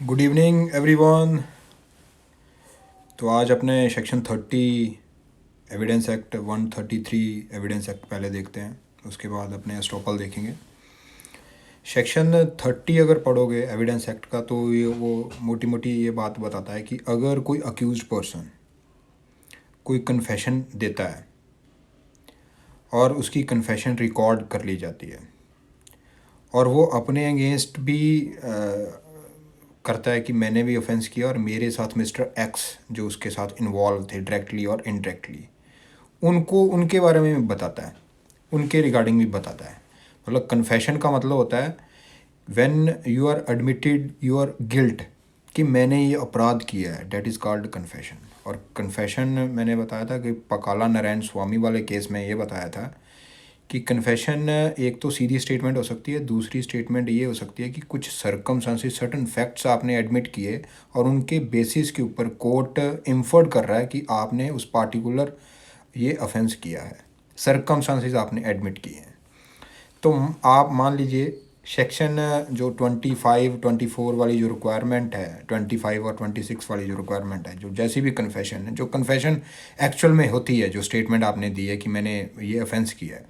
Good evening everyone. तो आज अपने section 30 evidence act 133 evidence act पहले देखते हैं, उसके बाद अपने एस्टॉपल देखेंगे। सेक्शन 30 अगर पढ़ोगे एविडेंस एक्ट का तो ये वो मोटी मोटी ये बात बताता है कि अगर कोई अक्यूज्ड पर्सन कोई कन्फेशन देता है और उसकी कन्फेशन रिकॉर्ड कर ली जाती है और वो अपने अगेंस्ट भी करता है कि मैंने भी ऑफेंस किया और मेरे साथ मिस्टर एक्स जो उसके साथ इन्वॉल्व थे डायरेक्टली और इनडायरेक्टली, उनको उनके बारे में भी बताता है, उनके रिगार्डिंग भी बताता है। मतलब कन्फेशन का मतलब होता है when you are admitted your guilt कि मैंने ये अपराध किया है, डेट इज़ कॉल्ड कन्फेशन। और कन्फेशन मैंने बताया था कि पकाला नारायण स्वामी वाले केस में ये बताया था कि कन्फेशन एक तो सीधी स्टेटमेंट हो सकती है, दूसरी स्टेटमेंट ये हो सकती है कि कुछ सरकमस्टांसेस सर्टन फैक्ट्स आपने एडमिट किए और उनके बेसिस के ऊपर कोर्ट इंफर्ड कर रहा है कि आपने उस पार्टिकुलर ये ऑफेंस किया है, सरकमस्टांसेस आपने एडमिट किए हैं। तो आप मान लीजिए सेक्शन जो 25 24 वाली जो रिक्वायरमेंट है, 25 और 26 वाली जो रिक्वायरमेंट है, जो जैसी भी कन्फेशन है, जो कन्फेशन एक्चुअल में होती है, जो स्टेटमेंट आपने दी है कि मैंने ये ऑफेंस किया है,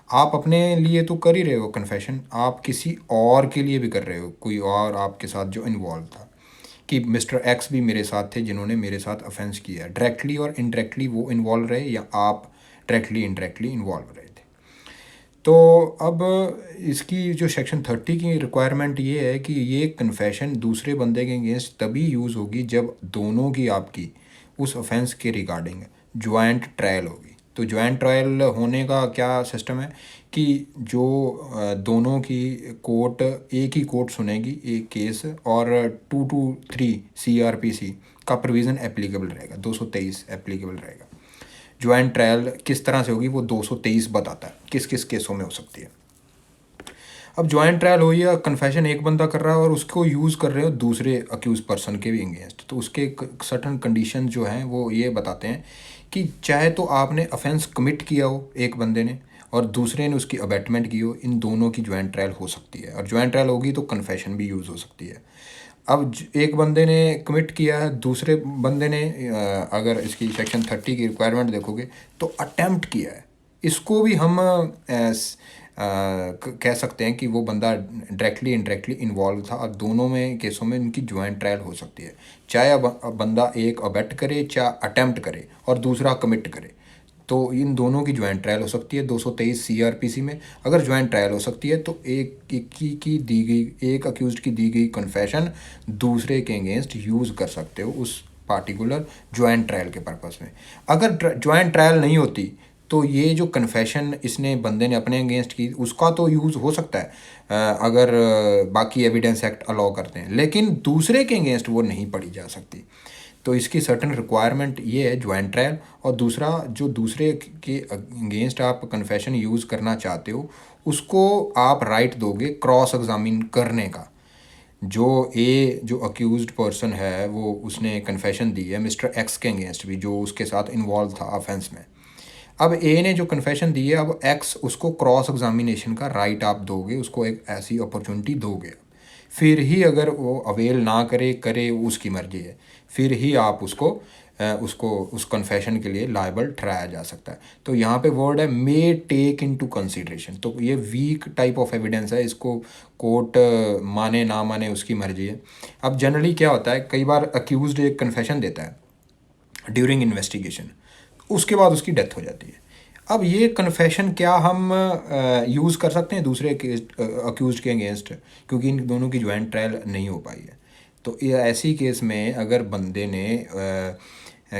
आप अपने लिए तो कर ही रहे हो कन्फेशन, आप किसी और के लिए भी कर रहे हो, कोई और आपके साथ जो इन्वॉल्व था कि मिस्टर एक्स भी मेरे साथ थे जिन्होंने मेरे साथ ऑफेंस किया है, डायरेक्टली और इनडायरेक्टली वो इन्वॉल्व रहे या आप डायरेक्टली इनडायरेक्टली इन्वॉल्व रहे थे। तो अब इसकी जो सेक्शन 30 की रिक्वायरमेंट ये है कि ये कन्फेशन दूसरे बंदे के अगेंस्ट तभी यूज़ होगी जब दोनों की आपकी उस ऑफेंस के रिगार्डिंग ज्वाइंट ट्रायल होगी। तो ज्वाइंट ट्रायल होने का क्या सिस्टम है कि जो दोनों की कोर्ट एक ही कोर्ट सुनेगी एक केस, और 223 CRPC का प्रोविज़न एप्लीकेबल रहेगा, 223 एप्लीकेबल रहेगा। ज्वाइंट ट्रायल किस तरह से होगी वो 223 बताता है किस किस केसों में हो सकती है। अब ज्वाइंट ट्रायल हो या कन्फेशन एक बंदा कर रहा है और उसको यूज़ कर रहे हो दूसरे अक्यूज पर्सन के भी अगेंस्ट, तो उसके सर्टन कंडीशन जो हैं वो ये बताते हैं कि चाहे तो आपने ऑफेंस कमिट किया हो एक बंदे ने और दूसरे ने उसकी अबेटमेंट की हो, इन दोनों की ज्वाइंट ट्रायल हो सकती है। और ज्वाइंट ट्रायल होगी तो कन्फेशन भी यूज़ हो सकती है। अब एक बंदे ने कमिट किया है, दूसरे बंदे ने अगर इसकी सेक्शन 30 की रिक्वायरमेंट देखोगे तो अटेम्प्ट किया है, इसको भी हम कह सकते हैं कि वो बंदा डायरेक्टली इनडायरेक्टली इन्वॉल्व था और दोनों में केसों में इनकी ज्वाइंट ट्रायल हो सकती है। चाहे अब बंदा एक अबेट करे, चाहे अटेम्प्ट करे और दूसरा कमिट करे, तो इन दोनों की ज्वाइंट ट्रायल हो सकती है 223 CRPC में। अगर ज्वाइंट ट्रायल हो सकती है तो एक की दी गई, एक अक्यूज्ड की दी गई कन्फेशन दूसरे के अगेंस्ट यूज़ कर सकते हो उस पार्टिकुलर ज्वाइंट ट्रायल के पर्पस में। अगर ज्वाइंट ट्रायल नहीं होती तो ये जो कन्फेशन इसने बंदे ने अपने अगेंस्ट की उसका तो यूज़ हो सकता है अगर बाकी एविडेंस एक्ट अलाउ करते हैं, लेकिन दूसरे के अगेंस्ट वो नहीं पढ़ी जा सकती। तो इसकी सर्टन रिक्वायरमेंट ये है ज्वाइंट ट्रायल। और दूसरा, जो दूसरे के अगेंस्ट आप कन्फेशन यूज़ करना चाहते हो उसको आप राइट दोगे क्रॉस एग्जामिन करने का। जो अक्यूज्ड पर्सन है वो उसने कन्फेशन दी है मिस्टर एक्स के अगेंस्ट भी जो उसके साथ इन्वॉल्व था ऑफेंस में। अब ए ने जो कन्फेशन दी है, अब एक्स उसको क्रॉस एग्जामिनेशन का राइट आप दोगे, उसको एक ऐसी अपॉर्चुनिटी दोगे। फिर ही अगर वो अवेल ना करे करे वो उसकी मर्जी है, फिर ही आप उसको उस कन्फेशन के लिए लायबल ठहराया जा सकता है। तो यहाँ पे वर्ड है मे टेक इनटू कंसीडरेशन, तो ये वीक टाइप ऑफ एविडेंस है, इसको कोर्ट माने ना माने उसकी मर्जी है। अब जनरली क्या होता है, कई बार अक्यूज्ड एक कन्फेशन देता है ड्यूरिंग इन्वेस्टिगेशन, उसके बाद उसकी डेथ हो जाती है। अब ये कन्फेशन क्या हम यूज़ कर सकते हैं दूसरे अक्यूज़ के अगेंस्ट, क्योंकि इन दोनों की ज्वाइंट ट्रायल नहीं हो पाई है। तो ये ऐसी केस में अगर बंदे ने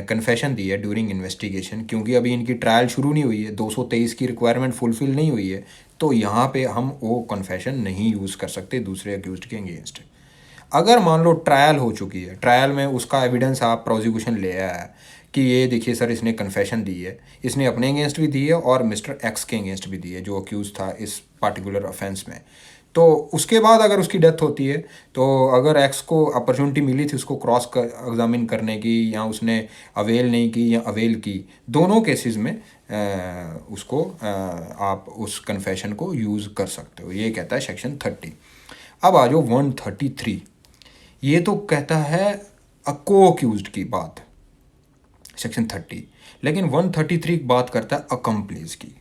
कन्फेशन दी है ड्यूरिंग इन्वेस्टिगेशन, क्योंकि अभी इनकी ट्रायल शुरू नहीं हुई है, 223 की रिक्वायरमेंट फुलफ़िल नहीं हुई है, तो यहाँ पे हम वो कन्फेशन नहीं यूज़ कर सकते दूसरे अक्यूज़ के अगेंस्ट। अगर मान लो ट्रायल हो चुकी है, ट्रायल में उसका एविडेंस आप प्रोसिक्यूशन ले आया है कि ये देखिए सर इसने कन्फेशन दी है, इसने अपने अगेंस्ट भी दी है और मिस्टर एक्स के अगेंस्ट भी दी है जो अक्यूज़ था इस पार्टिकुलर ऑफेंस में। तो उसके बाद अगर उसकी डेथ होती है, तो अगर एक्स को अपॉर्चुनिटी मिली थी उसको क्रॉस एग्जामिन करने की, या उसने अवेल नहीं की या अवेल की, दोनों केसेस में उसको आप उस कन्फेशन को यूज़ कर सकते हो। ये कहता है सेक्शन 30। अब आ जाओ 133। ये तो कहता है को अक्यूज्ड की बात, सेक्शन 30। लेकिन 133 बात करता है अकम्प्लीज की।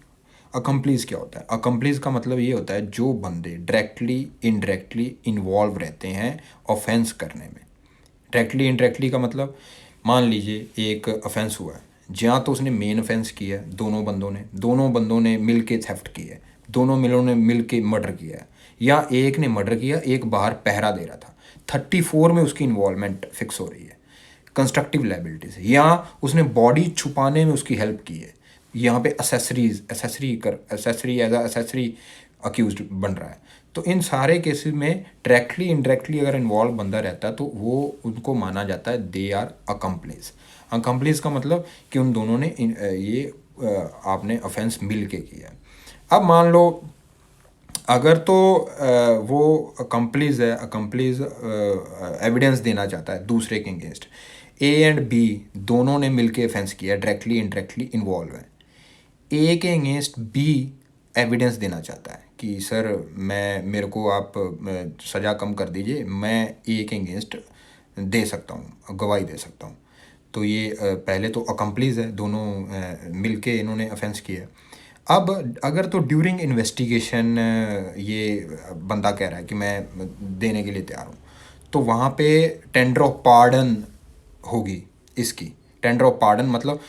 अकम्प्लीज क्या होता है? अकम्प्लीज का मतलब ये होता है जो बंदे डायरेक्टली इनडायरेक्टली इन्वॉल्व रहते हैं ऑफेंस करने में। डायरेक्टली इनडायरेक्टली का मतलब, मान लीजिए एक ऑफेंस हुआ है, जहाँ तो उसने मेन ऑफेंस किया है, दोनों बंदों ने मिल के थेफ्ट किया है, दोनों मिलों ने मिल के मर्डर किया है, या एक ने मर्डर किया, एक बाहर पहरा दे रहा था। 34 में उसकी इन्वॉल्वमेंट फिक्स हो रही है। कंस्ट्रक्टिव लाइबिलिटीज, यहाँ उसने बॉडी छुपाने में उसकी हेल्प की है, यहाँ पे एसेसरी एज एसेसरी अक्यूज बन रहा है। तो इन सारे केसेस में डायरेक्टली इनडायरेक्टली अगर इन्वॉल्व बंदा रहता है तो वो उनको माना जाता है दे आर अकम्प्लिस। अकम्प्लिस का मतलब कि उन दोनों ने ये आपने ऑफेंस मिल के किया। अब मान लो अगर तो वो अकम्प्लिस है, अकम्प्लिस एविडेंस देना चाहता है दूसरे के अगेंस्ट, ए एंड बी दोनों ने मिलके ऑफेंस किया, डायरेक्टली इनडायरेक्टली इन्वॉल्व है। ए के अगेंस्ट बी एविडेंस देना चाहता है कि सर मेरे को आप सज़ा कम कर दीजिए, मैं ए के अगेंस्ट दे सकता हूँ, गवाही दे सकता हूँ। तो ये पहले तो अकम्प्लीज है, दोनों मिलके इन्होंने ऑफेंस किया। अब अगर तो ड्यूरिंग इन्वेस्टिगेशन ये बंदा कह रहा है कि मैं देने के लिए तैयार हूँ, तो वहाँ पे टेंडर ऑफ पार्डन होगी इसकी। टेंडर ऑफ पार्डन मतलब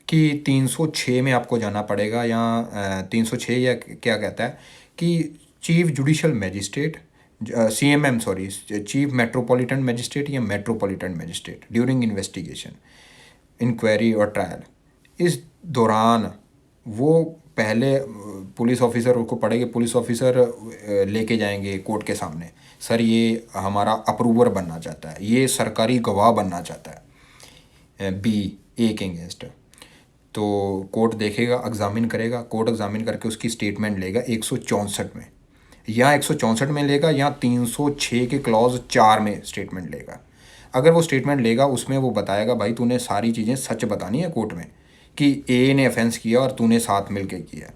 कि 306 में आपको जाना पड़ेगा, या 306 या क्या कहता है कि chief judicial magistrate, CMM sorry, chief metropolitan magistrate या metropolitan magistrate during investigation, inquiry और ट्रायल। इस दौरान वो पहले पुलिस ऑफिसर उसको पढ़ेंगे, पुलिस ऑफिसर लेके जाएंगे कोर्ट के सामने, सर ये हमारा अप्रूवर बनना चाहता है, ये सरकारी गवाह बनना चाहता है बी ए के अगेंस्ट। तो कोर्ट देखेगा, एग्जामिन करेगा, कोर्ट एग्जामिन करके उसकी स्टेटमेंट लेगा 164 में, या 164 में लेगा, या 306 के क्लॉज 4 में स्टेटमेंट लेगा। अगर वो स्टेटमेंट लेगा उसमें वो बताएगा भाई तूने सारी चीज़ें सच बतानी है कोर्ट में कि ए ने ऑफेंस किया और तूने साथ मिल के किया।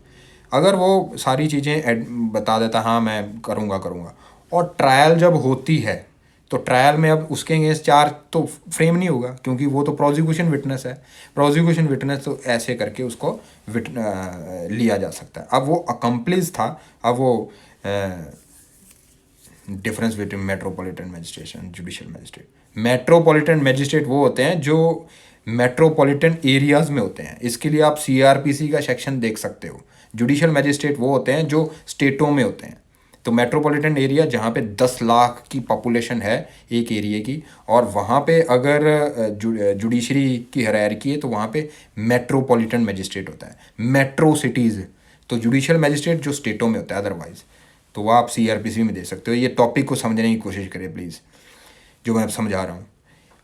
अगर वो सारी चीज़ें बता देता हाँ मैं करूँगा, और ट्रायल जब होती है तो ट्रायल में अब उसके अगेंस्ट चार्ज तो फ्रेम नहीं होगा, क्योंकि वो तो प्रोसिक्यूशन विटनेस है। प्रोसिक्यूशन विटनेस तो ऐसे करके उसको लिया जा सकता है। अब वो अकम्प्लिस था, अब वो difference between metropolitan magistrate and judicial magistrate. Metropolitan magistrate वो होते हैं जो मेट्रोपॉलिटन एरियाज़ में होते हैं, इसके लिए आप CRPC का सेक्शन देख सकते हो। जुडिशियल मैजिस्ट्रेट वो होते हैं जो स्टेटों में होते हैं। तो मेट्रोपॉलिटन एरिया जहाँ पे 10 लाख की पॉपुलेशन है एक एरिया की, और वहाँ पे अगर जुडिशरी की हायरार्की है तो वहाँ पे मेट्रोपॉलिटन मैजिस्ट्रेट होता है। मेट्रो सिटीज़ तो जुडिशियल मैजिस्ट्रेट जो स्टेटों में होता है अदरवाइज, तो वो आप CRPC में दे सकते हो। ये टॉपिक को समझने की कोशिश करिए प्लीज़, जो मैं अब समझा रहा हूँ।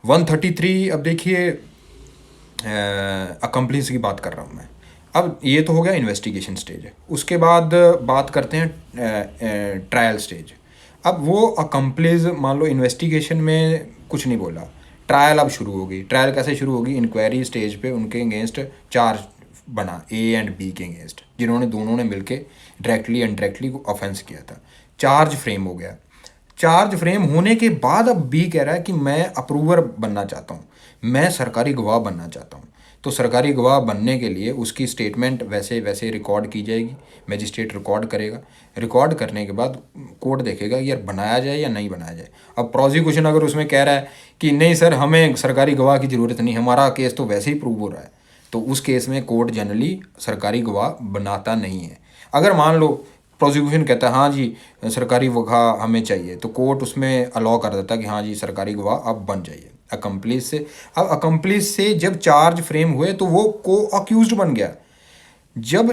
133 अब देखिए, अकम्प्लिस की बात कर रहा हूँ मैं। अब ये तो हो गया इन्वेस्टिगेशन स्टेज, उसके बाद बात करते हैं ट्रायल स्टेज। अब वो अकम्प्लिस मान लो इन्वेस्टिगेशन में कुछ नहीं बोला, ट्रायल अब शुरू होगी। ट्रायल कैसे शुरू होगी? इंक्वायरी स्टेज पे उनके अगेंस्ट चार्ज बना ए एंड बी के अगेंस्ट, जिन्होंने दोनों ने मिलके डायरेक्टली इनडायरेक्टली ऑफेंस किया था। चार्ज फ्रेम हो गया। चार्ज फ्रेम होने के बाद अब बी कह रहा है कि मैं अप्रूवर बनना चाहता हूँ, मैं सरकारी गवाह बनना चाहता हूँ। तो सरकारी गवाह बनने के लिए उसकी स्टेटमेंट वैसे वैसे रिकॉर्ड की जाएगी, मैजिस्ट्रेट रिकॉर्ड करेगा। रिकॉर्ड करने के बाद कोर्ट देखेगा कि यार बनाया जाए या नहीं बनाया जाए। अब प्रोसिक्यूशन अगर उसमें कह रहा है कि नहीं सर हमें सरकारी गवाह की ज़रूरत नहीं, हमारा केस तो वैसे ही प्रूव हो रहा है, तो उस केस में कोर्ट जनरली सरकारी गवाह बनाता नहीं है। अगर मान लो प्रोसिक्यूशन कहता है हाँ जी सरकारी गवाह हमें चाहिए, तो कोर्ट उसमें अलाउ कर देता है कि हाँ जी सरकारी गवाह अब बन जाइए अकम्प्लिस से। अब अकम्प्लिस से जब चार्ज फ्रेम हुए तो वो को अक्यूज्ड बन गया। जब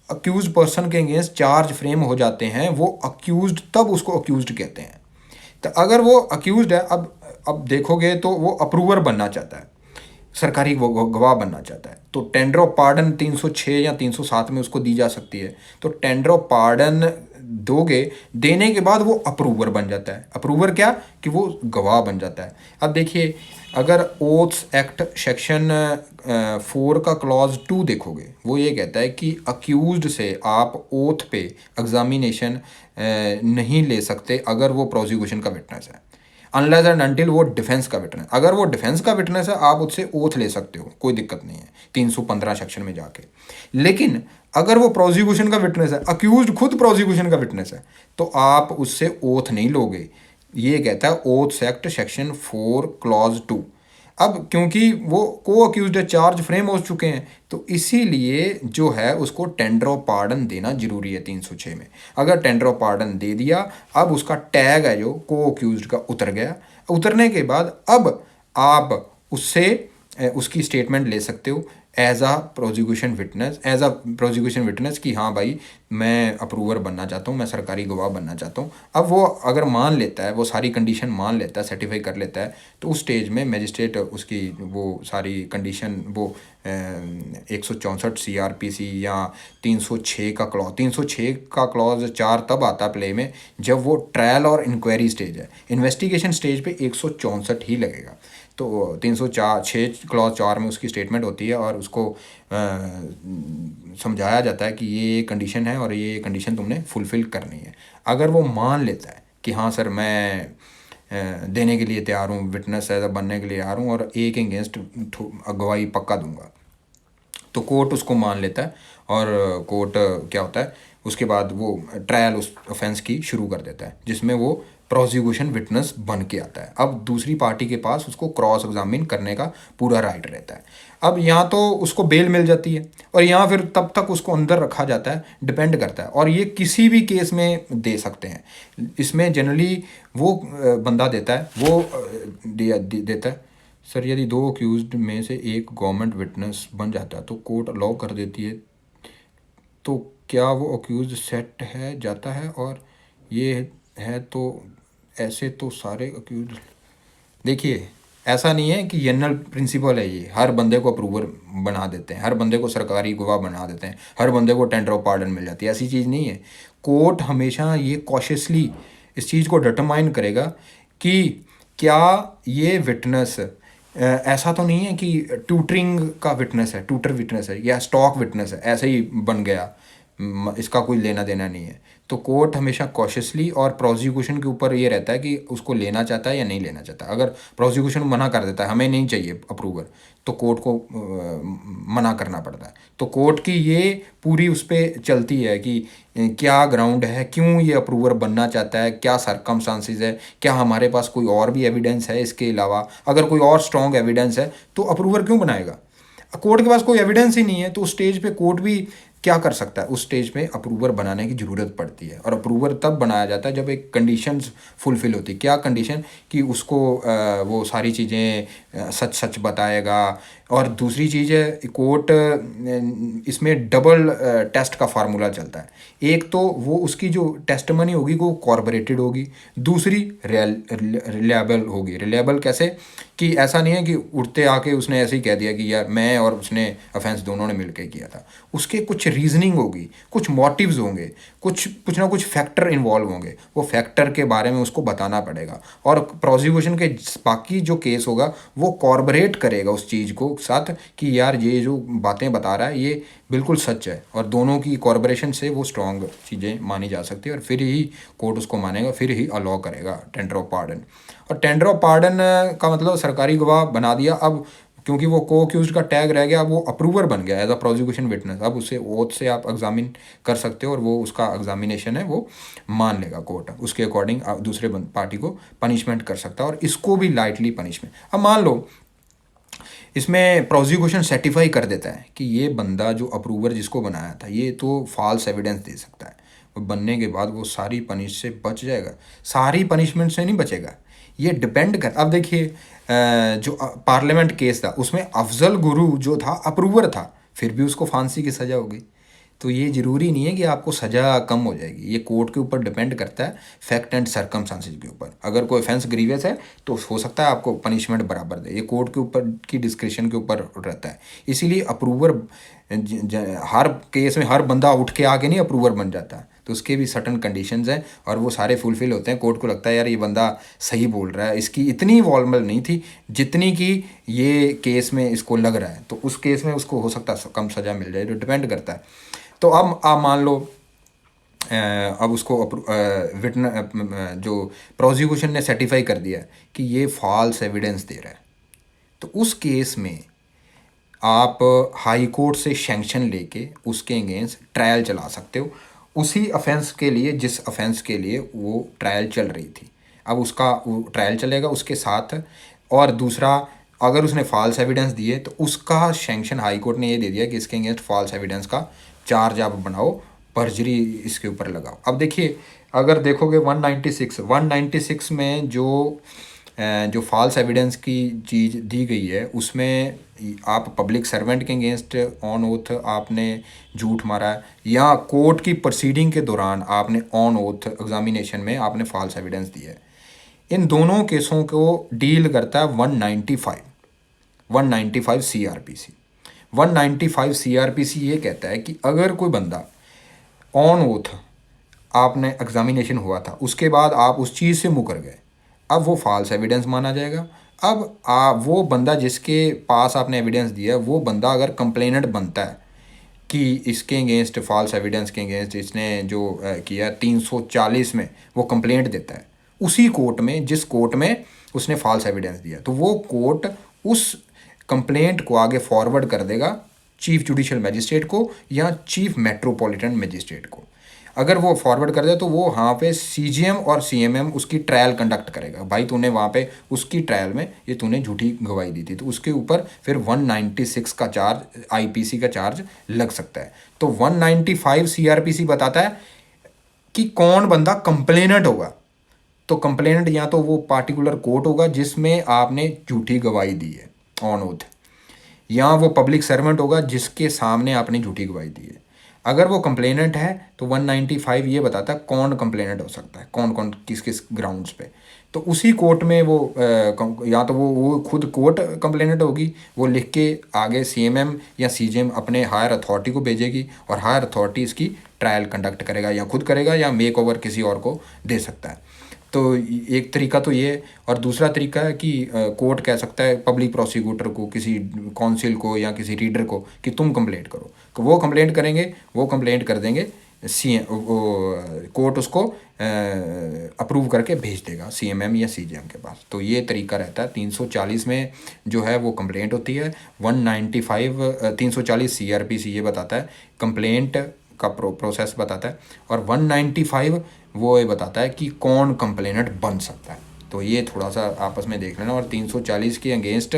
अक्यूज्ड पर्सन के अगेंस्ट चार्ज फ्रेम हो जाते हैं वो अक्यूज्ड, तब उसको अक्यूज्ड कहते हैं। तो अगर वो अक्यूज्ड है, अब देखोगे तो वो अप्रूवर बनना चाहता है, सरकारी गवाह बनना चाहता है, तो टेंडर ऑफ पार्डन 306 या 307 में उसको दी जा सकती है। तो टेंडर ऑफ पार्डन दोगे, देने के बाद वो अप्रूवर बन जाता है। अप्रूवर क्या कि वो गवाह बन जाता है। अब देखिए अगर ओथ्स एक्ट सेक्शन 4 का क्लॉज 2 देखोगे, वो ये कहता है कि अक्यूज्ड से आप ओथ पे एग्जामिनेशन नहीं ले सकते अगर वो प्रोसिक्यूशन का विटनेस है। अनलेस एंड अनटिल वो डिफेंस का विटनेस, अगर वो डिफेंस का विटनेस है आप उससे ओथ ले सकते हो, कोई दिक्कत नहीं है 315 सेक्शन में जाके। लेकिन अगर वो प्रोसिक्यूशन का विटनेस है, अक्यूज्ड खुद प्रोसिक्यूशन का विटनेस है, तो आप उससे ओथ नहीं लोगे। ये कहता है ओथ्स एक्ट सेक्शन 4 क्लॉज 2। अब क्योंकि वो को अक्यूज्ड चार्ज फ्रेम हो चुके हैं, तो इसीलिए जो है उसको टेंडर ऑफ पार्डन देना जरूरी है 306 में। अगर टेंडर ऑफ पार्डन दे दिया, अब उसका टैग है जो को अक्यूज्ड का उतर गया। उतरने के बाद अब आप उससे उसकी स्टेटमेंट ले सकते हो एज अ प्रोसिक्यूशन विटनेस कि हाँ भाई मैं अप्रूवर बनना चाहता हूँ, मैं सरकारी गवाह बनना चाहता हूँ। अब वो अगर मान लेता है, वो सारी कंडीशन मान लेता है, सर्टिफाई कर लेता है, तो उस स्टेज में मजिस्ट्रेट उसकी वो सारी कंडीशन वो 164 CRPC या 306 का क्लॉज, 306 का क्लॉज 4 तब आता है प्ले में जब वो ट्रायल और इंक्वायरी स्टेज है। इन्वेस्टिगेशन स्टेज पे 164 ही लगेगा। तो 306 क्लॉज 4 में उसकी स्टेटमेंट होती है और उसको समझाया जाता है कि ये कंडीशन है और ये कंडीशन तुमने फुलफ़िल करनी है। अगर वो मान लेता है कि हाँ सर मैं देने के लिए तैयार हूँ, विटनेस एज बनने के लिए तैयार हूँ और एक अगेंस्ट गवाही पक्का दूंगा, तो कोर्ट उसको मान लेता है और कोर्ट क्या होता है उसके बाद वो ट्रायल उस ऑफेंस की शुरू कर देता है, जिसमें वो प्रोसिक्यूशन विटनेस बन के आता है। अब दूसरी पार्टी के पास उसको क्रॉस एग्जामिन करने का पूरा राइट रहता है। अब यहाँ तो उसको बेल मिल जाती है और यहाँ फिर तब तक उसको अंदर रखा जाता है, डिपेंड करता है। और ये किसी भी केस में दे सकते हैं। इसमें जनरली वो बंदा देता है, वो देता है सर यदि 2 अक्यूज्ड में से एक गवर्नमेंट विटनेस बन जाता है तो कोर्ट अलाउ कर देती है, तो क्या वो अक्यूज्ड सेट है जाता है, और ये है तो ऐसे तो सारे अक्यूज्ड। देखिए ऐसा नहीं है कि जनरल प्रिंसिपल है, ये हर बंदे को अप्रूवर बना देते हैं, हर बंदे को सरकारी गवाह बना देते हैं, हर बंदे को टेंडर ऑफ पार्डन मिल जाती है, ऐसी चीज़ नहीं है। कोर्ट हमेशा ये कॉशियसली इस चीज़ को डिटरमाइन करेगा कि क्या ये विटनेस ऐसा तो नहीं है कि ट्यूटरिंग का विटनेस है, ट्यूटर विटनेस है या स्टॉक विटनेस है, ऐसे ही बन गया, इसका कोई लेना देना नहीं है। तो कोर्ट हमेशा कॉशियसली और प्रोसिक्यूशन के ऊपर ये रहता है कि उसको लेना चाहता है या नहीं लेना चाहता। अगर प्रोसिक्यूशन मना कर देता है हमें नहीं चाहिए अप्रूवर, तो कोर्ट को मना करना पड़ता है। तो कोर्ट की ये पूरी उस पर चलती है कि क्या ग्राउंड है, क्यों ये अप्रूवर बनना चाहता है, क्या सरकमस्टांसिस है, क्या हमारे पास कोई और भी एविडेंस है इसके अलावा। अगर कोई और स्ट्रॉन्ग एविडेंस है तो अप्रूवर क्यों बनाएगा। कोर्ट के पास कोई एविडेंस ही नहीं है तो उस स्टेज पे कोर्ट भी क्या कर सकता है, उस स्टेज में अप्रूवर बनाने की ज़रूरत पड़ती है। और अप्रूवर तब बनाया जाता है जब एक कंडीशंस फुलफ़िल होती है। क्या कंडीशन, कि उसको वो सारी चीज़ें सच सच बताएगा। और दूसरी चीज़ है कोर्ट इसमें डबल टेस्ट का फार्मूला चलता है। एक तो वो उसकी जो टेस्टमनी होगी वो कॉर्बोरेटेड होगी, दूसरी रिलायबल होगी। रिलायबल कैसे, कि ऐसा नहीं है कि उठते आके उसने ऐसे ही कह दिया कि यार मैं और उसने ऑफेंस दोनों ने मिलकर किया था। उसके कुछ रीजनिंग होगी, कुछ मोटिव्स होंगे, कुछ ना कुछ फैक्टर इन्वॉल्व होंगे, वो फैक्टर के बारे में उसको बताना पड़ेगा। और प्रोसिक्यूशन के बाकी जो केस होगा वो कॉर्बोरेट करेगा उस चीज़ को साथ कि यार ये जो बातें बता रहा है ये बिल्कुल सच है, और दोनों की कॉर्बोरेशन से वो स्ट्रॉन्ग चीज़ें मानी जा सकती है और फिर ही कोर्ट उसको मानेगा, फिर ही अलाउ करेगा टेंडर ऑफ पार्डन। और टेंडर ऑफ पार्डन का मतलब सरकारी गवाह बना दिया। अब क्योंकि वो को अक्यूज्ड का टैग रह गया, वो अप्रूवर बन गया एज अ प्रोसिक्यूशन विटनेस। अब उसे ओथ से आप एग्जामिन कर सकते हो और वो उसका एग्जामिनेशन है वो मान लेगा कोर्ट, उसके अकॉर्डिंग दूसरे पार्टी को पनिशमेंट कर सकता है और इसको भी लाइटली पनिशमेंट। अब मान लो इसमें प्रोसिक्यूशन सर्टिफाई कर देता है कि ये बंदा जो अप्रूवर जिसको बनाया था ये तो फॉल्स एविडेंस दे सकता है, बनने के बाद वो सारी पनिश से बच जाएगा, सारी पनिशमेंट से नहीं बचेगा। ये डिपेंड कर, अब देखिए जो पार्लियामेंट केस था उसमें अफजल गुरु जो था अप्रूवर था, फिर भी उसको फांसी की सज़ा हो गई। तो ये ज़रूरी नहीं है कि आपको सज़ा कम हो जाएगी, ये कोर्ट के ऊपर डिपेंड करता है, फैक्ट एंड सर्कमस्टांसेस के ऊपर। अगर कोई ऑफेंस ग्रीवियस है तो हो सकता है आपको पनिशमेंट बराबर दे, ये कोर्ट के ऊपर की डिस्क्रिप्शन के ऊपर रहता है। इसीलिए अप्रूवर हर केस में हर बंदा उठ के आके नहीं अप्रूवर बन जाता, तो उसके भी सर्टन कंडीशंस हैं और वो सारे फुलफिल होते हैं। कोर्ट को लगता है यार ये बंदा सही बोल रहा है, इसकी इतनी इन्वॉल्वमेंट नहीं थी जितनी कि ये केस में इसको लग रहा है, तो उस केस में उसको हो सकता है कम सज़ा मिल जाए, जो डिपेंड करता है। तो अब आप मान लो अब उसको जो प्रोसिक्यूशन ने सर्टिफाई कर दिया कि ये फॉल्स एविडेंस दे रहा है, तो उस केस में आप हाई कोर्ट से सैंक्शन लेके उसके अगेंस्ट ट्रायल चला सकते हो, उसी ऑफेंस के लिए जिस ऑफेंस के लिए वो ट्रायल चल रही थी। अब उसका वो ट्रायल चलेगा उसके साथ। और दूसरा, अगर उसने फॉल्स एविडेंस दिए तो उसका सैंक्शन हाई कोर्ट ने ये दे दिया कि इसके अगेंस्ट फॉल्स एविडेंस का चार्ज आप बनाओ, पर्जरी इसके ऊपर लगाओ। अब देखिए, अगर देखोगे 196 में जो फॉल्स एविडेंस की चीज़ दी गई है, उसमें आप पब्लिक सर्वेंट के अगेंस्ट ऑन ओथ आपने झूठ मारा है, या कोर्ट की प्रोसीडिंग के दौरान आपने ऑन ओथ एग्जामिनेशन में आपने फॉल्स एविडेंस दिया है। इन दोनों केसों को डील करता है 195 सीआरपीसी। 195 सीआरपीसी ये कहता है कि अगर कोई बंदा ऑन ओथ आपने एग्जामिनेशन हुआ था, उसके बाद आप उस चीज़ से मुकर गए, अब वो फॉल्स एविडेंस माना जाएगा। अब वो बंदा जिसके पास आपने एविडेंस दिया, वो बंदा अगर कंप्लेनेंट बनता है कि इसके अगेंस्ट फॉल्स एविडेंस के अगेंस्ट इसने जो किया 340 में वो कंप्लेंट देता है उसी कोर्ट में जिस कोर्ट में उसने फॉल्स एविडेंस दिया, तो वो कोर्ट उस कंप्लेंट को आगे फॉरवर्ड कर देगा चीफ जुडिशियल मजिस्ट्रेट को या चीफ मेट्रोपॉलिटन मजिस्ट्रेट को। अगर वो फॉरवर्ड कर दे तो वो वहाँ पे सीजीएम और सीएमएम उसकी ट्रायल कंडक्ट करेगा। भाई तूने वहाँ पे उसकी ट्रायल में ये तूने झूठी गवाही दी थी, तो उसके ऊपर फिर 196 का चार्ज, आईपीसी का चार्ज लग सकता है। तो 195 सीआरपीसी बताता है कि कौन बंदा कंप्लेनेंट होगा। तो कंप्लेनेंट या तो वो पार्टिकुलर कोर्ट होगा जिसमें आपने झूठी गवाही दी है ऑन ओथ, या वो पब्लिक सर्वेंट होगा जिसके सामने आपने झूठी गवाही दी है। अगर वो कंप्लेनेंट है तो 195 ये बताता है कौन कंप्लेनेंट हो सकता है, कौन कौन किस किस ग्राउंड्स पे। तो उसी कोर्ट में वो या तो वो खुद कोर्ट कंप्लेनेंट होगी, वो लिख के आगे सीएमएम या सीजीएम अपने हायर अथॉरिटी को भेजेगी और हायर अथॉरिटी इसकी ट्रायल कंडक्ट करेगा, या खुद करेगा या मेक ओवर किसी और को दे सकता है। तो एक तरीका तो ये है। और दूसरा तरीका है कि कोर्ट कह सकता है पब्लिक प्रोसिक्यूटर को, किसी काउंसिल को या किसी रीडर को कि तुम कंप्लेंट करो, तो वो कंप्लेंट करेंगे, वो कंप्लेंट कर देंगे, कोर्ट उसको अप्रूव करके भेज देगा सीएमएम या सीजीएम के पास। तो ये तरीका रहता है। 340 में जो है वो कंप्लेंट होती है। 340 सीआरपीसी ये बताता है कंप्लेंट का प्रोसेस बताता है, और 195 वो ये बताता है कि कौन कंप्लेनेंट बन सकता है। तो ये थोड़ा सा आपस में देख लेना। और 340 के अगेंस्ट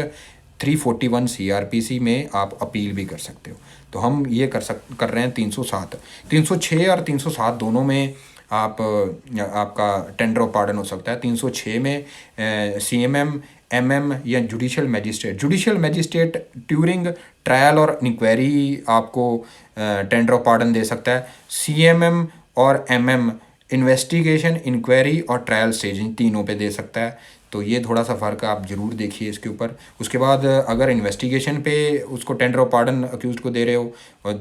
341 सीआरपीसी में आप अपील भी कर सकते हो। तो हम ये कर रहे हैं 307, 306 और 307 दोनों में आपका टेंडर ऑफ पार्डन हो सकता है। 306 में सीएमएम, एमएम या जुडिशियल मैजिस्ट्रेट ड्यूरिंग ट्रायल और इंक्वायरी आपको टेंडर ऑफ पार्डन दे सकता है। सीएमएम और एमएम इन्वेस्टिगेशन, इंक्वायरी और ट्रायल स्टेजिंग तीनों पे दे सकता है। तो ये थोड़ा सा फ़र्क आप ज़रूर देखिए इसके ऊपर। उसके बाद अगर इन्वेस्टिगेशन पे उसको टेंडर ऑफ पार्डन अक्यूज को दे रहे हो और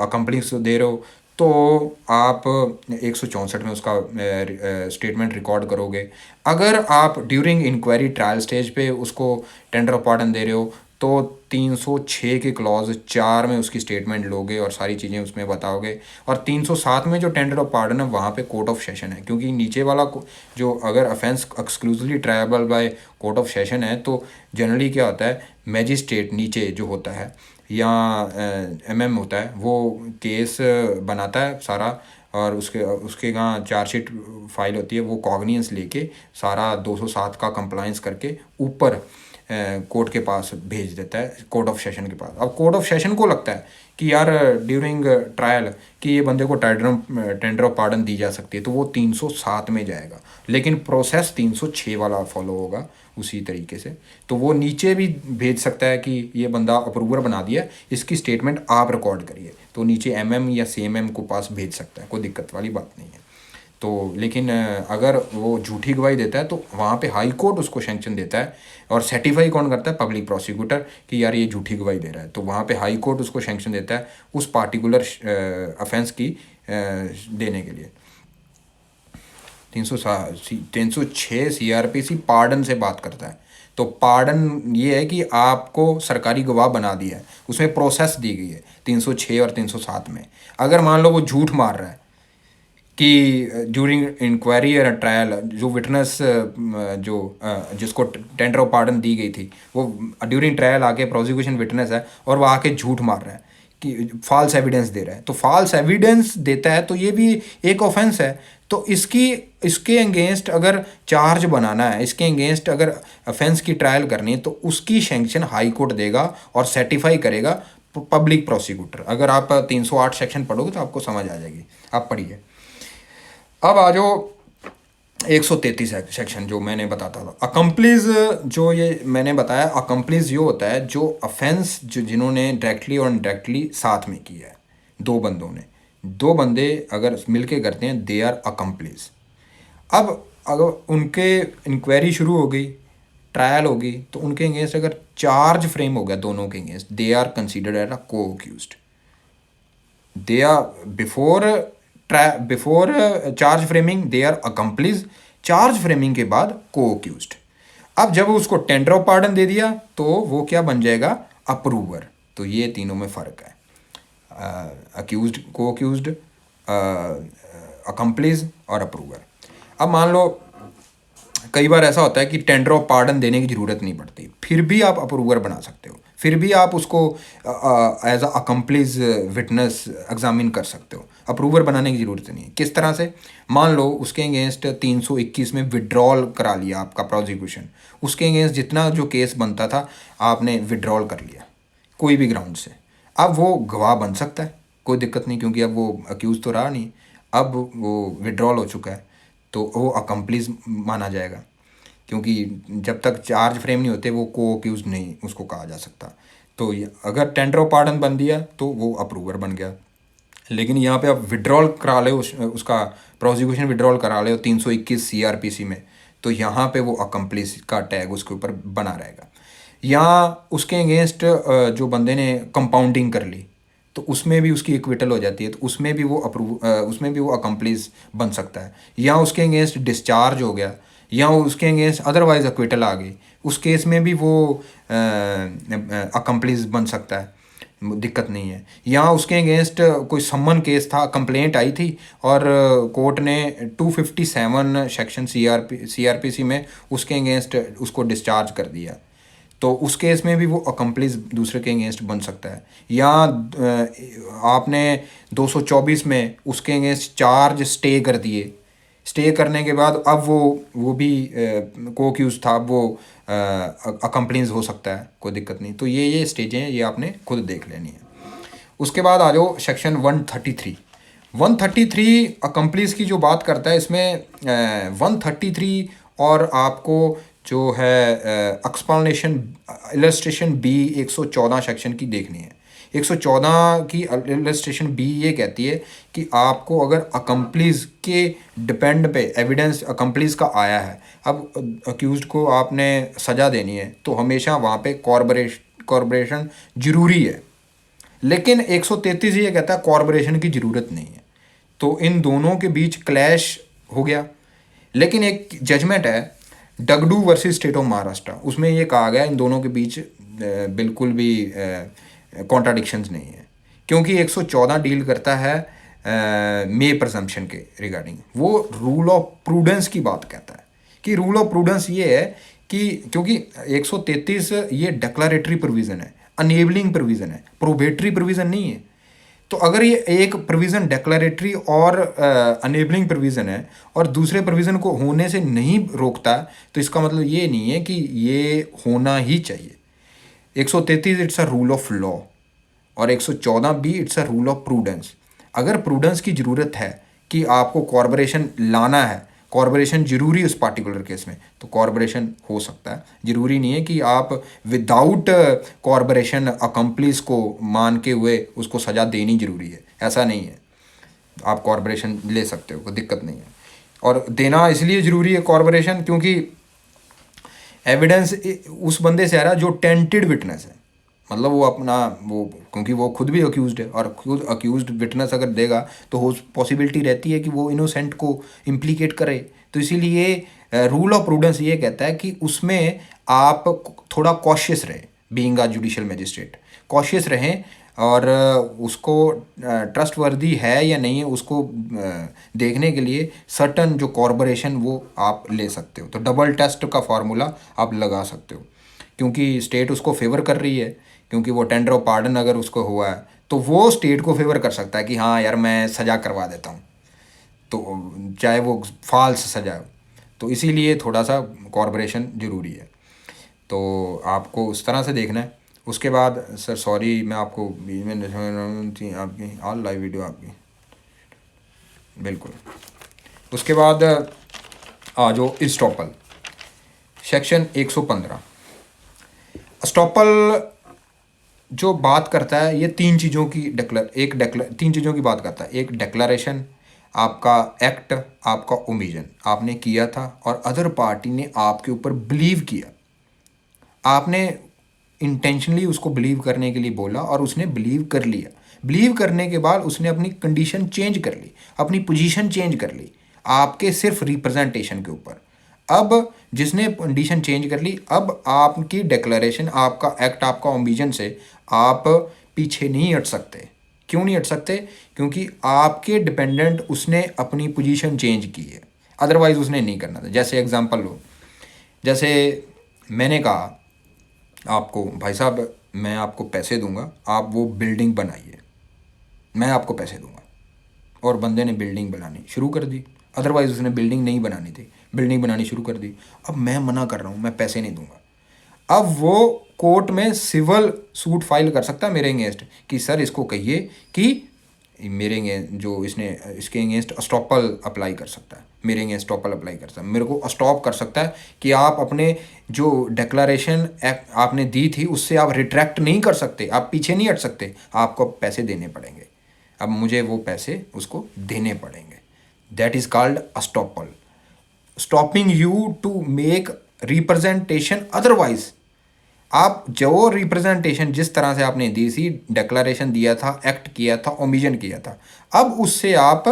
अकम्पलिस दे रहे हो, तो आप 164 में उसका स्टेटमेंट रिकॉर्ड करोगे। अगर आप ड्यूरिंग इंक्वायरी ट्रायल स्टेज पे उसको टेंडर ऑफ पार्डन दे रहे हो तो 306 के क्लॉज 4 में उसकी स्टेटमेंट लोगे और सारी चीज़ें उसमें बताओगे। और 307 में जो टेंडर ऑफ पार्डन है वहाँ पे कोर्ट ऑफ सेशन है, क्योंकि नीचे वाला जो अगर offence exclusively tribal by court of session है, तो जनरली क्या होता है, मैजिस्ट्रेट नीचे जो होता है या एमएम होता है, वो केस बनाता है सारा, और उसके यहाँ चार्जशीट फाइल होती है, वो कॉग्नियंस लेके सारा 207 का कंप्लायंस करके ऊपर कोर्ट के पास भेज देता है, कोर्ट ऑफ सेशन के पास। अब कोर्ट ऑफ सेशन को लगता है कि यार ड्यूरिंग ट्रायल कि ये बंदे को टेंडर ऑफ पार्डन दी जा सकती है, तो वो 307 में जाएगा, लेकिन प्रोसेस 306 वाला फॉलो होगा उसी तरीके से। तो वो नीचे भी भेज सकता है कि ये बंदा अप्रूवर बना दिया, इसकी स्टेटमेंट आप रिकॉर्ड करिए, तो नीचे एमएम या सीएमएम को पास भेज सकता है, कोई दिक्कत वाली बात नहीं है। तो लेकिन अगर वो झूठी गवाही देता है तो वहाँ पे हाई कोर्ट उसको सैंक्शन देता है, और सर्टिफाई कौन करता है, पब्लिक प्रोसिक्यूटर, कि यार ये झूठी गवाही दे रहा है। तो वहाँ पे हाई कोर्ट उसको सैंक्शन देता है उस पार्टिकुलर अफेंस की देने के लिए। 306 सीआरपीसी पार्डन से बात करता है। तो पार्डन ये है कि आपको सरकारी गवाह बना दिया है, उसमें प्रोसेस दी गई है 306 और 307 में। अगर मान लो वो झूठ मार रहा है कि ड्यूरिंग इंक्वायरी या ट्रायल जो विटनेस जिसको टेंडर ऑफ पार्डन दी गई थी, वो ड्यूरिंग ट्रायल आके प्रोसिक्यूशन विटनेस है और वो आके झूठ मार रहा है कि फॉल्स एविडेंस दे रहा है, तो फॉल्स एविडेंस देता है तो ये भी एक ऑफेंस है। तो इसके अगेंस्ट अगर चार्ज बनाना है, इसके अगेंस्ट अगर ऑफेंस की ट्रायल करनी है, तो उसकी सैंक्शन हाई कोर्ट देगा और सर्टिफाई करेगा पब्लिक प्रोसिक्यूटर। अगर आप 308 सेक्शन पढ़ोगे तो आपको समझ आ जाएगी, आप पढ़िए। अब आ जाओ 133 सेक्शन जो मैंने बताता था, अकम्प्लीज। जो ये मैंने बताया, अकम्प्लीज ये होता है जो अफेंस जिन्होंने डायरेक्टली और इनडायरेक्टली साथ में किया है, दो बंदों ने, दो बंदे अगर मिलके करते हैं, दे आर अकम्प्लीज। अब अगर उनके इंक्वायरी शुरू हो गई, ट्रायल होगी, तो उनके अगेंस्ट अगर चार्ज फ्रेम हो गया दोनों के against, they are considered as a co accused. They are before charge framing they are accomplice, charge framing के बाद को अक्यूज्ड। अब जब उसको टेंडर ऑफ पार्डन दे दिया तो वो क्या बन जाएगा, अप्रूवर। तो ये तीनों में फ़र्क है, अक्यूज्ड, को अक्यूज्ड, अकम्प्लीज और अप्रूवर। अब मान लो कई बार ऐसा होता है कि टेंडर ऑफ पार्डन देने की ज़रूरत नहीं पड़ती, फिर भी आप अप्रूवर बना सकते हो, फिर भी आप उसको एज अ अकम्प्लीज विटनेस एग्जामिन कर सकते हो, अप्रूवर बनाने की ज़रूरत नहीं है। किस तरह से, मान लो उसके अगेंस्ट 321 में विड्रॉल करा लिया आपका प्रोसिक्यूशन, उसके अगेंस्ट जितना जो केस बनता था आपने विड्रॉल कर लिया कोई भी ग्राउंड से, अब वो गवाह बन सकता है, कोई दिक्कत नहीं, क्योंकि अब वो अक्यूज़ तो रहा नहीं, अब वो विड्रॉल हो चुका है, तो वो अकम्प्लीज माना जाएगा, क्योंकि जब तक चार्ज फ्रेम नहीं होते वो को अक्यूज नहीं उसको कहा जा सकता। तो अगर टेंडर ऑफ पार्डन बन दिया तो वो अप्रूवर बन गया। लेकिन यहाँ पे आप विड्रॉल करा ले, उसका प्रोसिक्यूशन विड्रॉल करा ले 321 CRPC में, तो यहाँ पे वो अकम्प्लीस का टैग उसके ऊपर बना रहेगा। यहाँ उसके अगेंस्ट जो बंदे ने कंपाउंडिंग कर ली, तो उसमें भी उसकी इक्विटल हो जाती है, तो उसमें भी वो उसमें भी वो अकम्प्लीस बन सकता है। या उसके अगेंस्ट डिस्चार्ज हो गया, या उसके अगेंस्ट अदरवाइज अक्विटल आ गई, उस केस में भी वो अकम्प्लीस बन सकता है, दिक्कत नहीं है। या उसके अगेंस्ट कोई सम्मन केस था, कंप्लेंट आई थी और कोर्ट ने 257 सेक्शन CRPC में उसके अगेंस्ट उसको डिस्चार्ज कर दिया, तो उस केस में भी वो अकम्प्लीस दूसरे के अगेंस्ट बन सकता है। या आपने 224 में उसके अगेंस्ट चार्ज स्टे कर दिए, स्टे करने के बाद अब वो भी को अक्यूज था, वो अकम्प्लीस हो सकता है, कोई दिक्कत नहीं। तो ये स्टेजें हैं, ये आपने खुद देख लेनी है। उसके बाद आ जाओ सेक्शन 133 अकम्प्लीस की जो बात करता है, इसमें 133 और आपको जो है एक्सप्लेनेशन इलस्ट्रेशन B 114 सेक्शन की देखनी है। 114 की इलस्ट्रेशन B ये कहती है कि आपको अगर अकम्प्लीस के डिपेंड पे एविडेंस अकम्प्लीस का आया है, अब अक्यूज्ड को आपने सज़ा देनी है, तो हमेशा वहाँ पे कॉर्पोरेशन ज़रूरी है। लेकिन 133 ये कहता है कॉर्पोरेशन की ज़रूरत नहीं है, तो इन दोनों के बीच क्लैश हो गया। लेकिन एक जजमेंट है डगडू वर्सेस स्टेट ऑफ महाराष्ट्र, उसमें ये कहा गया इन दोनों के बीच बिल्कुल भी कॉन्ट्राडिक्शंस नहीं है, क्योंकि 114 डील करता है मे प्रजम्पशन के रिगार्डिंग, वो रूल ऑफ प्रूडेंस की बात कहता है कि रूल ऑफ प्रूडेंस ये है कि क्योंकि 133 ये डिक्लेरेटरी प्रोविज़न है, अनेबलिंग प्रोविज़न है, प्रोबेटरी प्रोविज़न नहीं है। तो अगर ये एक प्रोविज़न डिक्लेरेटरी और अनेबलिंग प्रोविज़न है और दूसरे प्रोविज़न को होने से नहीं रोकता, तो इसका मतलब ये नहीं है कि ये होना ही चाहिए। 133 it's a rule of law और 114 भी it's a rule of prudence. अगर प्रूडेंस की ज़रूरत है कि आपको कॉर्पोरेशन लाना है, कॉर्पोरेशन ज़रूरी उस पार्टिकुलर केस में, तो कॉर्पोरेशन हो सकता है। ज़रूरी नहीं है कि आप विदाउट कॉर्पोरेशन अकम्प्लीस को मान के हुए उसको सज़ा देनी ज़रूरी है, ऐसा नहीं है। आप कॉर्पोरेशन ले सकते हो, कोई दिक्कत नहीं है। और देना इसलिए ज़रूरी है कॉर्पोरेशन क्योंकि एविडेंस उस बंदे से आ रहा है जो टेंटेड विटनेस है, मतलब वो अपना वो, क्योंकि वो खुद भी अक्यूज्ड है और खुद अक्यूज्ड विटनेस अगर देगा तो पॉसिबिलिटी रहती है कि वो इनोसेंट को इम्प्लीकेट करे। तो इसीलिए रूल ऑफ प्रूडेंस ये कहता है कि उसमें आप थोड़ा कॉशियस रहें, being a judicial magistrate cautious रहें और उसको ट्रस्टवर्दी है या नहीं है उसको देखने के लिए सर्टन जो कॉर्पोरेशन वो आप ले सकते हो। तो डबल टेस्ट का फार्मूला आप लगा सकते हो, क्योंकि स्टेट उसको फेवर कर रही है, क्योंकि वो टेंडर ऑफ पार्डन अगर उसको हुआ है तो वो स्टेट को फेवर कर सकता है कि हाँ यार मैं सज़ा करवा देता हूँ, तो चाहे वो फॉल्स सज़ा हो। तो इसीलिए थोड़ा सा कॉर्पोरेशन ज़रूरी है, तो आपको उस तरह से देखना है। उसके बाद सर सॉरी मैं आपको बीच में थी आपकी ऑल लाइव वीडियो आपकी, बिल्कुल। उसके बाद आ जो स्टॉपल सेक्शन 115 स्टॉपल जो बात करता है, ये तीन चीज़ों की तीन चीज़ों की बात करता है। एक डेक्लरेशन, आपका एक्ट, आपका ओमिजन आपने किया था और अदर पार्टी ने आपके ऊपर बिलीव किया, आपने इंटेंशनली उसको बिलीव करने के लिए बोला और उसने बिलीव कर लिया। बिलीव करने के बाद उसने अपनी कंडीशन चेंज कर ली, अपनी पोजीशन चेंज कर ली आपके सिर्फ रिप्रेजेंटेशन के ऊपर। अब जिसने कंडीशन चेंज कर ली, अब आपकी डिक्लेरेशन, आपका एक्ट, आपका ओमिजन से आप पीछे नहीं हट सकते। क्यों नहीं हट सकते? क्योंकि आपके डिपेंडेंट उसने अपनी पोजीशन चेंज की है, अदरवाइज उसने नहीं करना था। जैसे एग्जांपल लो, जैसे मैंने कहा आपको भाई साहब मैं आपको पैसे दूंगा, आप वो बिल्डिंग बनाइए, मैं आपको पैसे दूंगा, और बंदे ने बिल्डिंग बनानी शुरू कर दी, अदरवाइज उसने बिल्डिंग नहीं बनानी थी, बिल्डिंग बनानी शुरू कर दी। अब मैं मना कर रहा हूँ, मैं पैसे नहीं दूंगा। अब वो कोर्ट में सिविल सूट फाइल कर सकता है मेरे अगेंस्ट कि सर इसको कहिए कि मेरे जो इसने इसके अगेंस्ट स्टॉपल अप्लाई कर सकता है, मेरे अगेंस्ट स्टॉपल अप्लाई कर सकता है, मेरे को स्टॉप कर सकता है कि आप अपने जो डिक्लेरेशन आपने दी थी उससे आप रिट्रैक्ट नहीं कर सकते, आप पीछे नहीं हट सकते, आपको पैसे देने पड़ेंगे। अब मुझे वो पैसे उसको देने पड़ेंगे। That is called estoppel, stopping you to make representation otherwise. आप जो रिप्रेजेंटेशन जिस तरह से आपने दी थी, डिक्लेरेशन दिया था, एक्ट किया था, ओमिजन किया था, अब उससे आप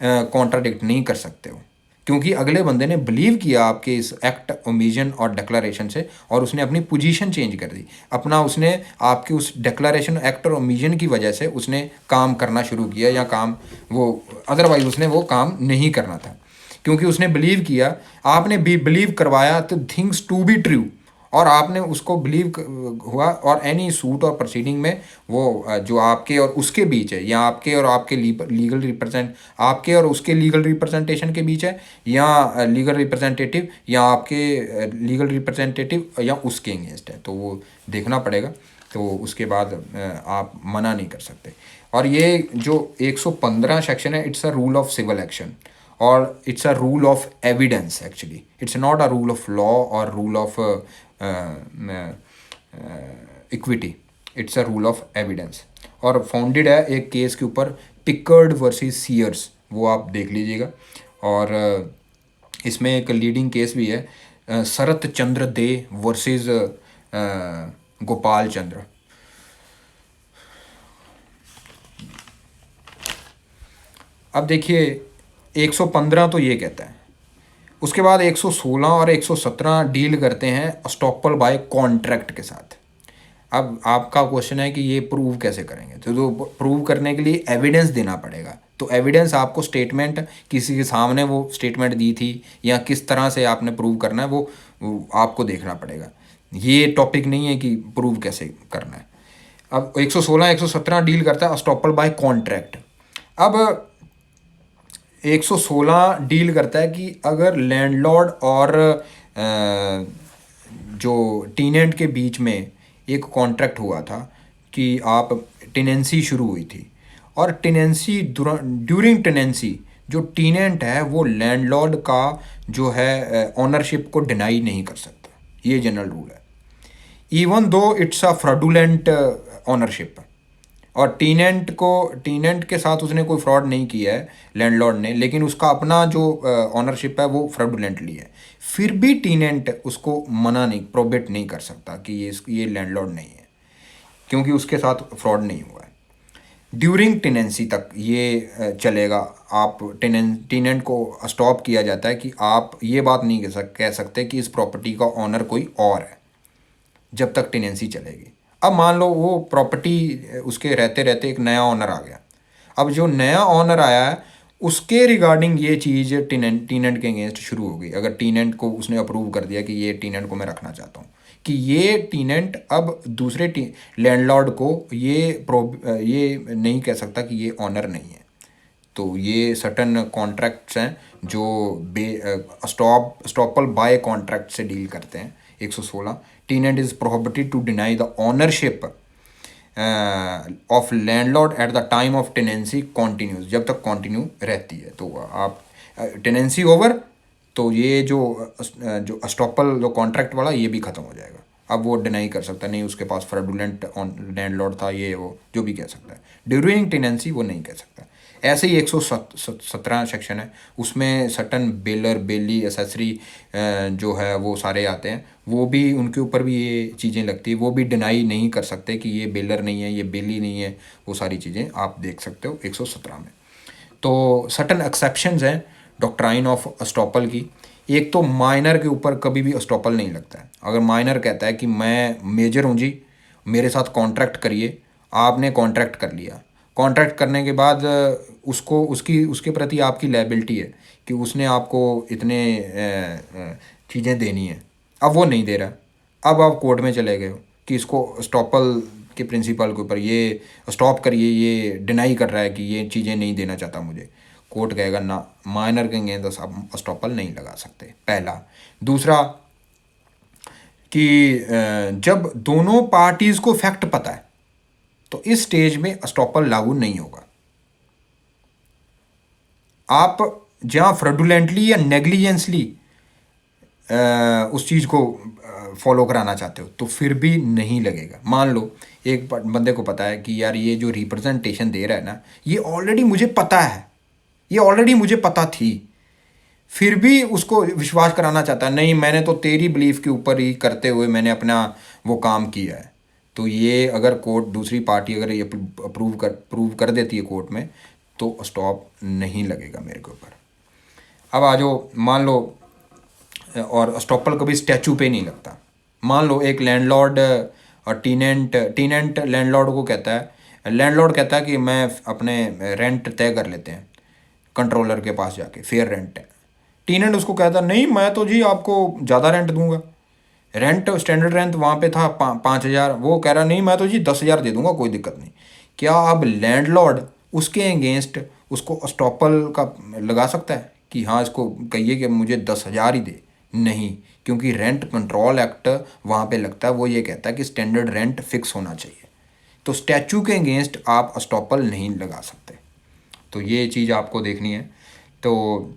कॉन्ट्राडिक्ट नहीं कर सकते हो, क्योंकि अगले बंदे ने बिलीव किया आपके इस एक्ट, ओमिजन और डिक्लेरेशन से, और उसने अपनी पोजीशन चेंज कर दी अपना, उसने आपकी उस डिक्लेरेशन, एक्ट और ओमिजन की वजह से उसने काम करना शुरू किया, या काम वो अदरवाइज उसने वो काम नहीं करना था, क्योंकि उसने बिलीव किया, आपने भी बिलीव करवाया तो थिंग्स टू बी ट्रू, और आपने उसको बिलीव हुआ। और एनी सूट और प्रोसीडिंग में वो जो आपके और उसके बीच है, या आपके और आपके लीगल आपके और उसके लीगल रिप्रेजेंटेशन के बीच है, या लीगल रिप्रेजेंटेटिव, या आपके लीगल रिप्रेजेंटेटिव या उसके अगेंस्ट है, तो वो देखना पड़ेगा। तो उसके बाद आप मना नहीं कर सकते। और ये जो 115 सेक्शन है, it's a rule of civil action, और it's a rule of evidence. Actually it's not a rule of law और rule of equity, it's a rule of evidence. और फाउंडेड है एक केस के ऊपर, पिकर्ड वर्सेस सीयर्स, वो आप देख लीजिएगा। और इसमें एक लीडिंग केस भी है, शरत चंद्र दे वर्सेस गोपाल चंद्र। अब देखिए 115 तो ये कहता है, उसके बाद 116 और 117 डील करते हैं स्टॉपल बाय कॉन्ट्रैक्ट के साथ। अब आपका क्वेश्चन है कि ये प्रूव कैसे करेंगे, तो प्रूव करने के लिए एविडेंस देना पड़ेगा। तो एविडेंस आपको स्टेटमेंट, किसी के सामने वो स्टेटमेंट दी थी, या किस तरह से आपने प्रूव करना है वो आपको देखना पड़ेगा। ये टॉपिक नहीं है कि प्रूव कैसे करना है। अब 116 117 डील करता है स्टॉपल बाय कॉन्ट्रैक्ट। अब 116 डील करता है कि अगर लैंडलॉर्ड और जो टीनेंट के बीच में एक कॉन्ट्रैक्ट हुआ था कि आप टेनेंसी शुरू हुई थी, और टेनेंसी ड्यूरिंग टेनेंसी जो टीनेंट है वो लैंडलॉर्ड का जो है ओनरशिप को डिनाई नहीं कर सकता। ये जनरल रूल है, even though it's a fraudulent ownership. और टीनेंट के साथ उसने कोई फ्रॉड नहीं किया है लैंडलॉर्ड ने, लेकिन उसका अपना जो ओनरशिप है वो फ्रॉडुलेंटली है, फिर भी टीनेंट उसको मना नहीं, प्रोबेट नहीं कर सकता कि ये लैंडलॉर्ड नहीं है, क्योंकि उसके साथ फ्रॉड नहीं हुआ है। ड्यूरिंग टेनेंसी तक ये चलेगा। आप टीनेंट को स्टॉप किया जाता है कि आप ये बात नहीं कह सकते कि इस प्रॉपर्टी का ऑनर कोई और है, जब तक टेनेंसी चलेगी। अब मान लो वो प्रॉपर्टी उसके रहते रहते एक नया ऑनर आ गया। अब जो नया ऑनर आया है उसके रिगार्डिंग ये चीज़ टीनेंट के अगेंस्ट शुरू हो गई। अगर टीनेंट को उसने अप्रूव कर दिया कि ये टीनेंट को मैं रखना चाहता हूँ, कि ये टीनेंट अब दूसरे लैंडलॉर्ड को ये नहीं कह सकता कि ये ऑनर नहीं है। तो ये सर्टन कॉन्ट्रैक्ट्स हैं जो स्टॉपल बाय कॉन्ट्रैक्ट से डील करते हैं। 116 tenant is prohibited to deny the ownership of landlord at the time of tenancy continues, जब तक कॉन्टिन्यू रहती है। तो आप टेनेंसी ओवर तो ये जो स्टॉपल जो कॉन्ट्रैक्ट वाला ये भी ख़त्म हो जाएगा। अब वो डिनाई कर सकता नहीं, उसके पास फ्रॉडुलेंट लैंडलॉर्ड था, ये वो जो भी कह सकता है। ड्यूरिंग टेनेंसी वो नहीं कह सकता। ऐसे ही 117 सेक्शन है, उसमें सटन बेलर बेली एसेसरी जो है वो सारे आते हैं। वो भी उनके ऊपर भी ये चीज़ें लगती है, वो भी डिनाई नहीं कर सकते कि ये बेलर नहीं है, ये बेली नहीं है। वो सारी चीज़ें आप देख सकते हो 117 में। तो सटन एक्सेप्शंस हैं डॉक्ट्राइन ऑफ अस्टॉपल की। एक तो माइनर के ऊपर कभी भी अस्टॉपल नहीं लगता है। अगर माइनर कहता है कि मैं मेजर हूँ जी, मेरे साथ कॉन्ट्रैक्ट करिए, आपने कॉन्ट्रैक्ट कर लिया, कॉन्ट्रैक्ट करने के बाद उसको उसके प्रति आपकी लायबिलिटी है कि उसने आपको इतने चीज़ें देनी है। अब वो नहीं दे रहा, अब आप कोर्ट में चले गए हो कि इसको स्टॉपल के प्रिंसिपल के ऊपर ये स्टॉप करिए, ये डिनाई कर रहा है कि ये चीज़ें नहीं देना चाहता मुझे। कोर्ट कहेगा ना, माइनर के अगेंस्ट आप स्टॉपल नहीं लगा सकते, पहला। दूसरा कि जब दोनों पार्टीज़ को फैक्ट पता है तो इस स्टेज में स्टॉपल लागू नहीं होगा। आप जहाँ फ्रॉडुलेंटली या नेग्लिजेंसली उस चीज़ को फॉलो कराना चाहते हो तो फिर भी नहीं लगेगा। मान लो एक बंदे को पता है कि यार ये जो रिप्रेजेंटेशन दे रहा है ना, ये ऑलरेडी मुझे पता है, ये ऑलरेडी मुझे पता थी, फिर भी उसको विश्वास कराना चाहता है, नहीं मैंने तो तेरी बिलीफ के ऊपर ही करते हुए मैंने अपना वो काम किया है। तो ये अगर कोर्ट दूसरी पार्टी अगर ये प्रूव कर देती है कोर्ट में तो स्टॉप नहीं लगेगा मेरे के ऊपर। अब आ जाओ, मान लो, और स्टॉपल कभी स्टैचू पे नहीं लगता। मान लो एक लैंडलॉर्ड और टीनेंट लैंडलॉर्ड को कहता है, लैंडलॉर्ड कहता है कि मैं अपने रेंट तय कर लेते हैं कंट्रोलर के पास जाके, फेयर रेंट है। टीनेंट उसको कहता है नहीं मैं तो जी आपको ज़्यादा रेंट दूंगा, रेंट स्टैंडर्ड रेंट वहाँ पे था 5,000, वो कह रहा नहीं मैं तो जी 10,000 दे दूंगा, कोई दिक्कत नहीं। क्या अब लैंडलॉर्ड उसके अगेंस्ट उसको स्टॉपल का लगा सकता है कि हाँ इसको कहिए कि मुझे 10,000 ही दे? नहीं, क्योंकि रेंट कंट्रोल एक्ट वहाँ पे लगता है, वो ये कहता है कि स्टैंडर्ड रेंट फिक्स होना चाहिए। तो स्टैचू के अगेंस्ट आप स्टॉपल नहीं लगा सकते। तो ये चीज़ आपको देखनी है। तो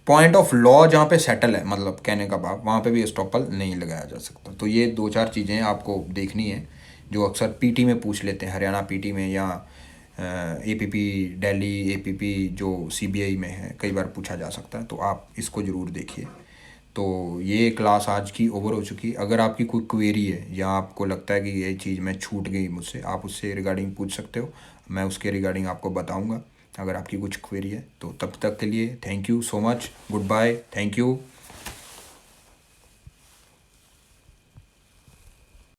पॉइंट ऑफ लॉ जहाँ पे सेटल है, मतलब कहने का भाव, वहाँ पे भी स्टॉपल नहीं लगाया जा सकता। तो ये 2-4 चीज़ें आपको देखनी है जो अक्सर पीटी में पूछ लेते हैं, हरियाणा पीटी में या एपीपी दिल्ली एपीपी जो सीबीआई में है, कई बार पूछा जा सकता है। तो आप इसको ज़रूर देखिए। तो ये क्लास आज की ओवर हो चुकी। अगर आपकी कोई क्वेरी है या आपको लगता है कि ये चीज़ मैं छूट गई मुझसे, आप उससे रिगार्डिंग पूछ सकते हो, मैं उसके रिगार्डिंग आपको बताऊंगा अगर आपकी कुछ क्वेरी है। तो तब तक के लिए thank you so much, goodbye, thank you.